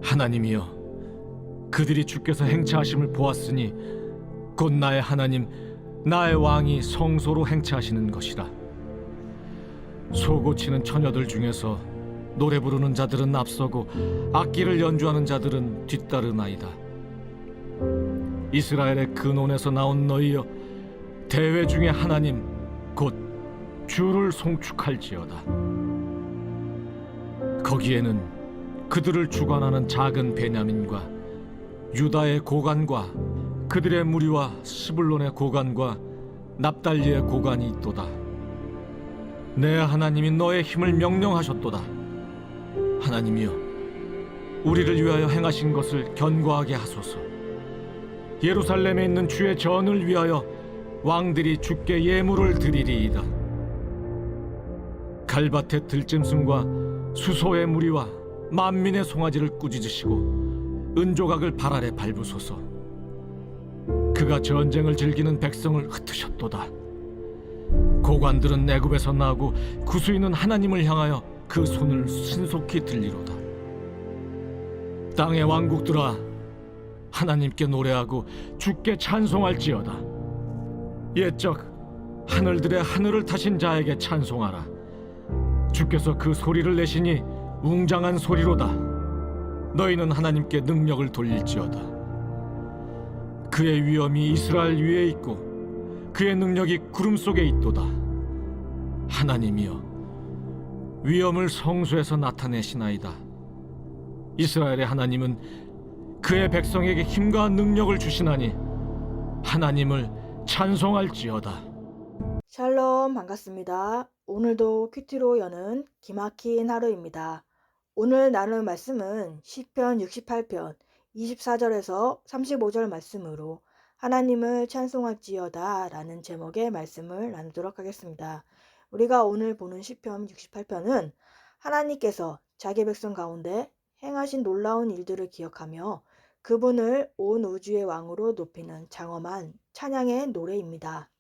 하나님이여, 그들이 주께서 행차하심을 보았으니 곧 나의 하나님, 나의 왕이 성소로 행차하시는 것이라. 소고치는 처녀들 중에서 노래 부르는 자들은 앞서고 악기를 연주하는 자들은 뒤따르나이다. 이스라엘의 근원에서 나온 너희여, 대회 중에 하나님 곧 주를 송축할지어다. 거기에는 그들을 주관하는 작은 베냐민과 유다의 고관과 그들의 무리와 스불론의 고관과 납달리의 고관이 있도다. 내 하나님이 너의 힘을 명령하셨도다. 하나님이여, 우리를 위하여 행하신 것을 견고하게 하소서. 예루살렘에 있는 주의 전을 위하여 왕들이 주께 예물을 드리리이다. 갈밭의 들짐승과 수소의 무리와 만민의 송아지를 꾸짖으시고 은조각을 발 아래 밟으소서. 그가 전쟁을 즐기는 백성을 흩으셨도다. 고관들은 애굽에서 나고 구수인은 하나님을 향하여 그 손을 신속히 들리로다. 땅의 왕국들아, 하나님께 노래하고 주께 찬송할지어다. 옛적 하늘들의 하늘을 타신 자에게 찬송하라. 주께서 그 소리를 내시니 웅장한 소리로다. 너희는 하나님께 능력을 돌릴지어다. 그의 위엄이 이스라엘 위에 있고 그의 능력이 구름 속에 있도다. 하나님이여, 위엄을 성소에서 나타내시나이다. 이스라엘의 하나님은 그의 백성에게 힘과 능력을 주시나니 하나님을 찬송할지어다. 샬롬, 반갑습니다. 오늘도 큐티로 여는 기막힌 하루입니다. 오늘 나눌 말씀은 시편 68편 24절에서 35절 말씀으로 하나님을 찬송할지어다 라는 제목의 말씀을 나누도록 하겠습니다. 우리가 오늘 보는 시편 68편은 하나님께서 자기 백성 가운데 행하신 놀라운 일들을 기억하며 그분을 온 우주의 왕으로 높이는 장엄한 찬양의 노래입니다.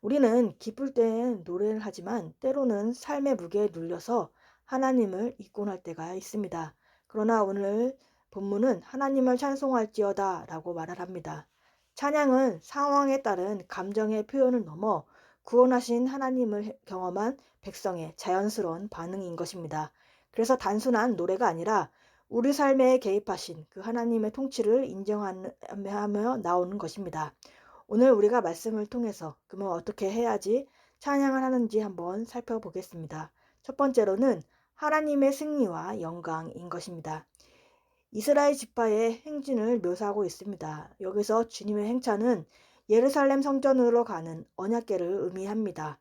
우리는 기쁠 때는 노래를 하지만 때로는 삶의 무게에 눌려서 하나님을 잊곤 할 때가 있습니다. 그러나 오늘 본문은 하나님을 찬송할지어다 라고 말을 합니다. 찬양은 상황에 따른 감정의 표현을 넘어 구원하신 하나님을 경험한 백성의 자연스러운 반응인 것입니다. 그래서 단순한 노래가 아니라 우리 삶에 개입하신 그 하나님의 통치를 인정하며 나오는 것입니다. 오늘 우리가 말씀을 통해서 그러면 어떻게 해야지 찬양을 하는지 한번 살펴보겠습니다. 첫 번째로는 하나님의 승리와 영광인 것입니다. 이스라엘 지파의 행진을 묘사하고 있습니다. 여기서 주님의 행차는 예루살렘 성전으로 가는 언약궤를 의미합니다.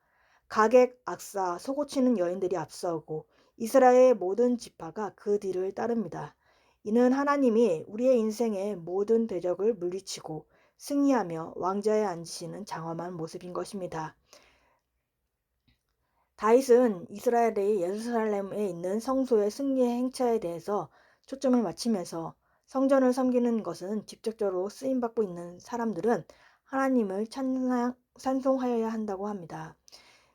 가객, 악사, 소고치는 여인들이 앞서고 이스라엘의 모든 지파가 그 뒤를 따릅니다. 이는 하나님이 우리의 인생의 모든 대적을 물리치고 승리하며 왕좌에 앉으시는 장엄한 모습인 것입니다. 다윗은 이스라엘의 예루살렘에 있는 성소의 승리의 행차에 대해서 초점을 맞추면서 성전을 섬기는 것은 직접적으로 쓰임받고 있는 사람들은 하나님을 찬송하여야 한다고 합니다.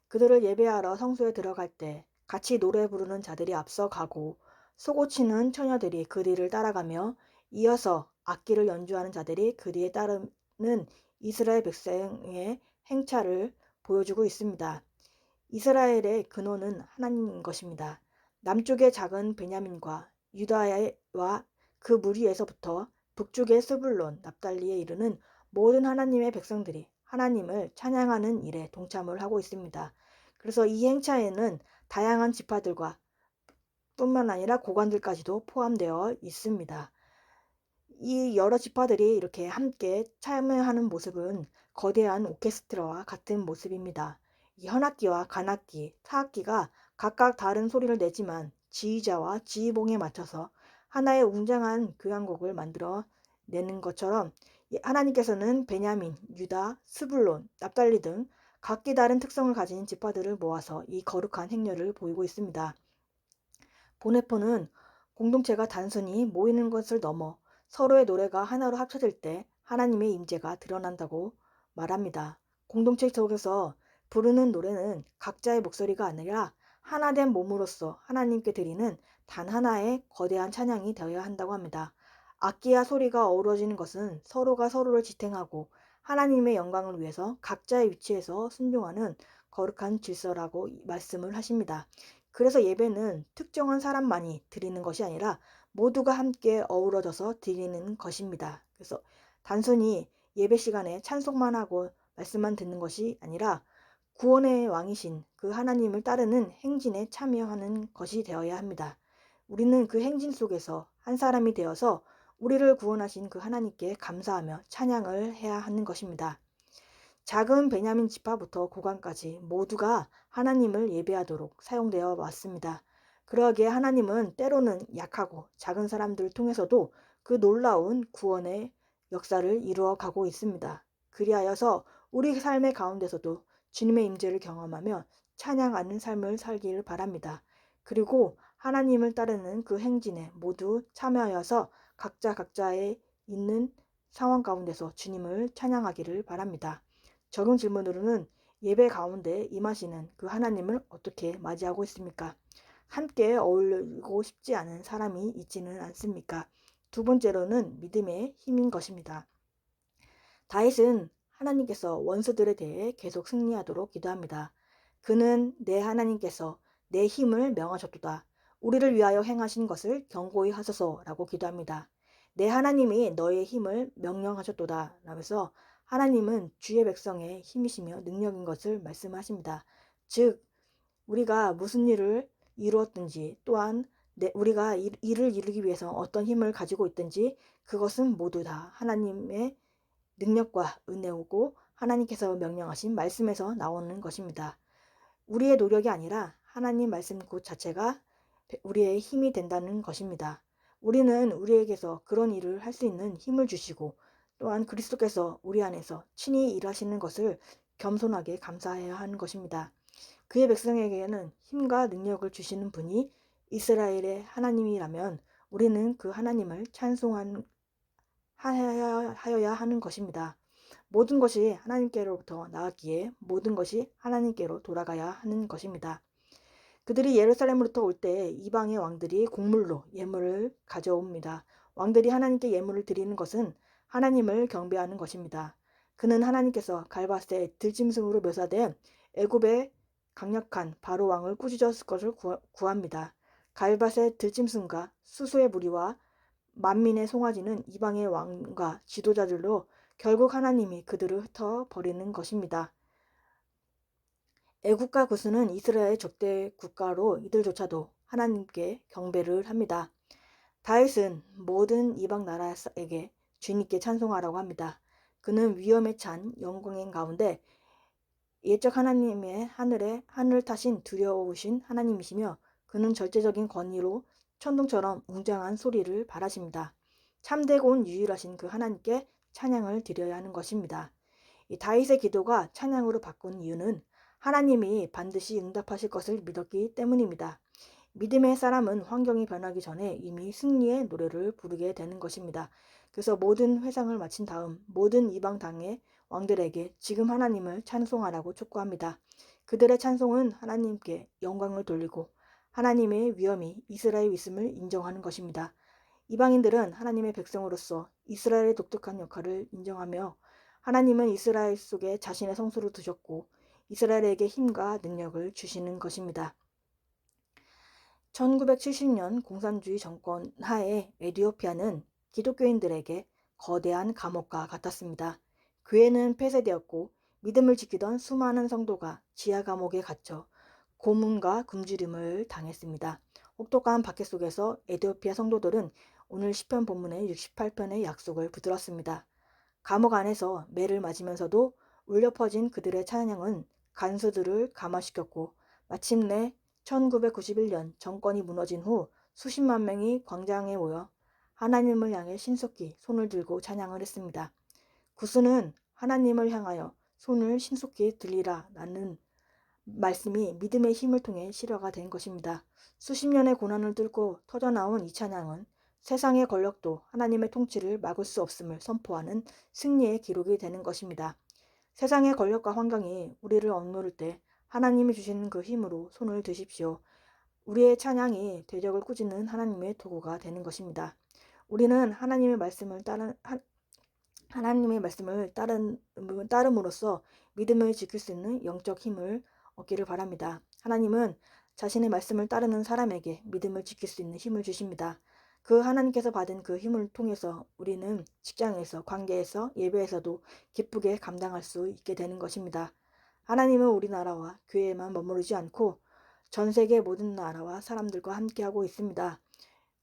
그들을 예배하러 성소에 들어갈 때 같이 노래 부르는 자들이 앞서가고 소고치는 처녀들이 그 뒤를 따라가며 이어서 악기를 연주하는 자들이 그 뒤에 따르는 이스라엘 백성의 행차를 보여주고 있습니다. 이스라엘의 근원은 하나님인 것입니다. 남쪽의 작은 베냐민과 유다와 그 무리에서부터 북쪽의 스불론, 납달리에 이르는 모든 하나님의 백성들이 하나님을 찬양하는 일에 동참을 하고 있습니다. 그래서 이 행차에는 다양한 지파들과 뿐만 아니라 고관들까지도 포함되어 있습니다. 이 여러 지파들이 이렇게 함께 참여하는 모습은 거대한 오케스트라와 같은 모습입니다. 이 현악기와 관악기, 타악기가 각각 다른 소리를 내지만 지휘자와 지휘봉에 맞춰서 하나의 웅장한 교향곡을 만들어 내는 것처럼 하나님께서는 베냐민, 유다, 스불론, 납달리 등 각기 다른 특성을 가진 지파들을 모아서 이 거룩한 행렬을 보이고 있습니다. 보네포는 공동체가 단순히 모이는 것을 넘어 서로의 노래가 하나로 합쳐질 때 하나님의 임재가 드러난다고 말합니다. 공동체 속에서 부르는 노래는 각자의 목소리가 아니라 하나된 몸으로서 하나님께 드리는 단 하나의 거대한 찬양이 되어야 한다고 합니다. 악기와 소리가 어우러지는 것은 서로가 서로를 지탱하고 하나님의 영광을 위해서 각자의 위치에서 순종하는 거룩한 질서라고 말씀을 하십니다. 그래서 예배는 특정한 사람만이 드리는 것이 아니라 모두가 함께 어우러져서 드리는 것입니다. 그래서 단순히 예배 시간에 찬송만 하고 말씀만 듣는 것이 아니라 구원의 왕이신 그 하나님을 따르는 행진에 참여하는 것이 되어야 합니다. 우리는 그 행진 속에서 한 사람이 되어서 우리를 구원하신 그 하나님께 감사하며 찬양을 해야 하는 것입니다. 작은 베냐민 지파부터 고관까지 모두가 하나님을 예배하도록 사용되어 왔습니다. 그러기에 하나님은 때로는 약하고 작은 사람들을 통해서도 그 놀라운 구원의 역사를 이루어 가고 있습니다. 그리하여서 우리 삶의 가운데서도 주님의 임재를 경험하며 찬양하는 삶을 살기를 바랍니다. 그리고 하나님을 따르는 그 행진에 모두 참여하여서 각자의 있는 상황 가운데서 주님을 찬양하기를 바랍니다. 적용 질문으로는 예배 가운데 임하시는 그 하나님을 어떻게 맞이하고 있습니까? 함께 어울리고 싶지 않은 사람이 있지는 않습니까? 두 번째로는 믿음의 힘인 것입니다. 다윗은 하나님께서 원수들에 대해 계속 승리하도록 기도합니다. 그는 내 하나님께서 내 힘을 명하셨도다. 우리를 위하여 행하신 것을 경고히 하소서라고 기도합니다. 내 하나님이 너의 힘을 명령하셨도다 라면서 하나님은 주의 백성의 힘이시며 능력인 것을 말씀하십니다. 즉 우리가 무슨 일을 이루었든지 또한 우리가 일을 이루기 위해서 어떤 힘을 가지고 있든지 그것은 모두 다 하나님의 능력과 은혜오고 하나님께서 명령하신 말씀에서 나오는 것입니다. 우리의 노력이 아니라 하나님 말씀 그 자체가 우리의 힘이 된다는 것입니다. 우리는 우리에게서 그런 일을 할 수 있는 힘을 주시고 또한 그리스도께서 우리 안에서 친히 일하시는 것을 겸손하게 감사해야 하는 것입니다. 그의 백성에게는 힘과 능력을 주시는 분이 이스라엘의 하나님이라면 우리는 그 하나님을 하여야 하는 것입니다. 모든 것이 하나님께로부터 나왔기에 모든 것이 하나님께로 돌아가야 하는 것입니다. 그들이 예루살렘으로부터 올 때 이방의 왕들이 곡물로 예물을 가져옵니다. 왕들이 하나님께 예물을 드리는 것은 하나님을 경배하는 것입니다. 그는 하나님께서 갈바세 들짐승으로 묘사된 애굽의 강력한 바로 왕을 꾸짖었을 것을 구합니다. 갈바세 들짐승과 수수의 무리와 만민의 송아지는 이방의 왕과 지도자들로 결국 하나님이 그들을 흩어버리는 것입니다. 애국과 구스는 이스라엘 적대 국가로 이들조차도 하나님께 경배를 합니다. 다윗은 모든 이방 나라에게 주님께 찬송하라고 합니다. 그는 위험에 찬 영광의 가운데 옛적 하나님의 하늘 타신 두려우신 하나님이시며 그는 절대적인 권위로 천둥처럼 웅장한 소리를 발하십니다. 참되고 유일하신 그 하나님께 찬양을 드려야 하는 것입니다. 이 다윗의 기도가 찬양으로 바꾼 이유는 하나님이 반드시 응답하실 것을 믿었기 때문입니다. 믿음의 사람은 환경이 변하기 전에 이미 승리의 노래를 부르게 되는 것입니다. 그래서 모든 회상을 마친 다음 모든 이방 당의 왕들에게 지금 하나님을 찬송하라고 촉구합니다. 그들의 찬송은 하나님께 영광을 돌리고 하나님의 위엄이 이스라엘에 있음을 인정하는 것입니다. 이방인들은 하나님의 백성으로서 이스라엘의 독특한 역할을 인정하며 하나님은 이스라엘 속에 자신의 성소를 두셨고 이스라엘에게 힘과 능력을 주시는 것입니다. 1970년 공산주의 정권 하에 에티오피아는 기독교인들에게 거대한 감옥과 같았습니다. 교회는 폐쇄되었고 믿음을 지키던 수많은 성도가 지하 감옥에 갇혀 고문과 굶주림을 당했습니다. 혹독한 박해 속에서 에티오피아 성도들은 오늘 시편 본문의 68편의 약속을 붙들었습니다. 감옥 안에서 매를 맞으면서도 울려 퍼진 그들의 찬양은 간수들을 감화시켰고 마침내 1991년 정권이 무너진 후 수십만 명이 광장에 모여 하나님을 향해 신속히 손을 들고 찬양을 했습니다. 구스는 하나님을 향하여 손을 신속히 들리라 라는 말씀이 믿음의 힘을 통해 실화가 된 것입니다. 수십 년의 고난을 뚫고 터져나온 이 찬양은 세상의 권력도 하나님의 통치를 막을 수 없음을 선포하는 승리의 기록이 되는 것입니다. 세상의 권력과 환경이 우리를 억누를 때 하나님이 주시는 그 힘으로 손을 드십시오. 우리의 찬양이 대적을 꾸짖는 하나님의 도구가 되는 것입니다. 우리는 하나님의 말씀을 따름으로써 믿음을 지킬 수 있는 영적 힘을 얻기를 바랍니다. 하나님은 자신의 말씀을 따르는 사람에게 믿음을 지킬 수 있는 힘을 주십니다. 그 하나님께서 받은 그 힘을 통해서 우리는 직장에서, 관계에서, 예배에서도 기쁘게 감당할 수 있게 되는 것입니다. 하나님은 우리나라와 교회에만 머무르지 않고 전 세계 모든 나라와 사람들과 함께하고 있습니다.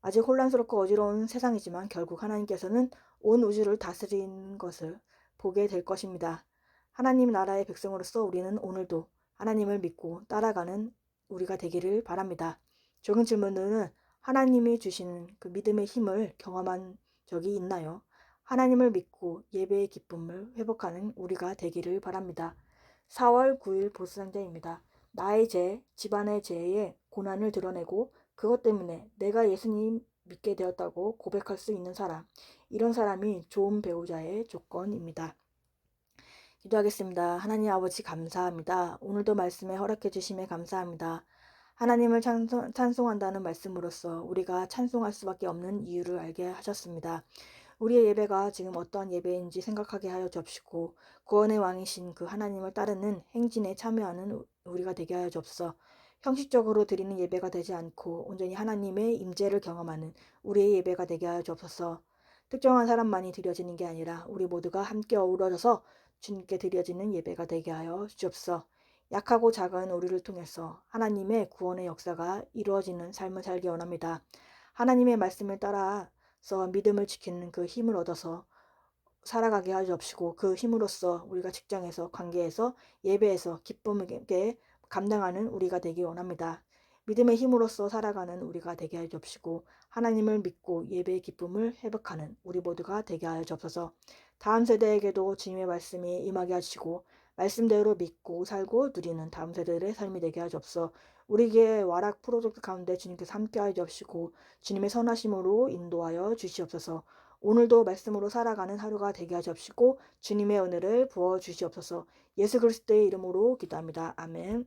아직 혼란스럽고 어지러운 세상이지만 결국 하나님께서는 온 우주를 다스리는 것을 보게 될 것입니다. 하나님 나라의 백성으로서 우리는 오늘도 하나님을 믿고 따라가는 우리가 되기를 바랍니다. 적은 질문은 하나님이 주시는 그 믿음의 힘을 경험한 적이 있나요? 하나님을 믿고 예배의 기쁨을 회복하는 우리가 되기를 바랍니다. 4월 9일 보수상자입니다. 나의 죄, 집안의 죄의 고난을 드러내고 그것 때문에 내가 예수님 믿게 되었다고 고백할 수 있는 사람, 이런 사람이 좋은 배우자의 조건입니다. 기도하겠습니다. 하나님 아버지 감사합니다. 오늘도 말씀에 허락해 주심에 감사합니다. 하나님을 찬송한다는 말씀으로써 우리가 찬송할 수밖에 없는 이유를 알게 하셨습니다. 우리의 예배가 지금 어떠한 예배인지 생각하게 하여 주옵시고 구원의 왕이신 그 하나님을 따르는 행진에 참여하는 우리가 되게 하여 주옵소서. 형식적으로 드리는 예배가 되지 않고 온전히 하나님의 임재를 경험하는 우리의 예배가 되게 하여 주옵소서. 특정한 사람만이 드려지는 게 아니라 우리 모두가 함께 어우러져서 주님께 드려지는 예배가 되게 하여 주옵소서. 약하고 작은 우리를 통해서 하나님의 구원의 역사가 이루어지는 삶을 살기 원합니다. 하나님의 말씀을 따라서 믿음을 지키는 그 힘을 얻어서 살아가게 하여 주옵시고 그 힘으로써 우리가 직장에서, 관계에서, 예배에서 기쁨있게 감당하는 우리가 되기 원합니다. 믿음의 힘으로써 살아가는 우리가 되게 하여 주옵시고 하나님을 믿고 예배의 기쁨을 회복하는 우리 모두가 되게 하여 주옵소서. 다음 세대에게도 주님의 말씀이 임하게 하시고 말씀대로 믿고 살고 누리는 다음 세대들의 삶이 되게 하여 주옵소서. 우리에게 와락 프로젝트 가운데 주님께서 함께 하여 주옵시고 주님의 선하심으로 인도하여 주시옵소서. 오늘도 말씀으로 살아가는 하루가 되게 하시옵시고 주님의 은혜를 부어 주시옵소서. 예수 그리스도의 이름으로 기도합니다. 아멘.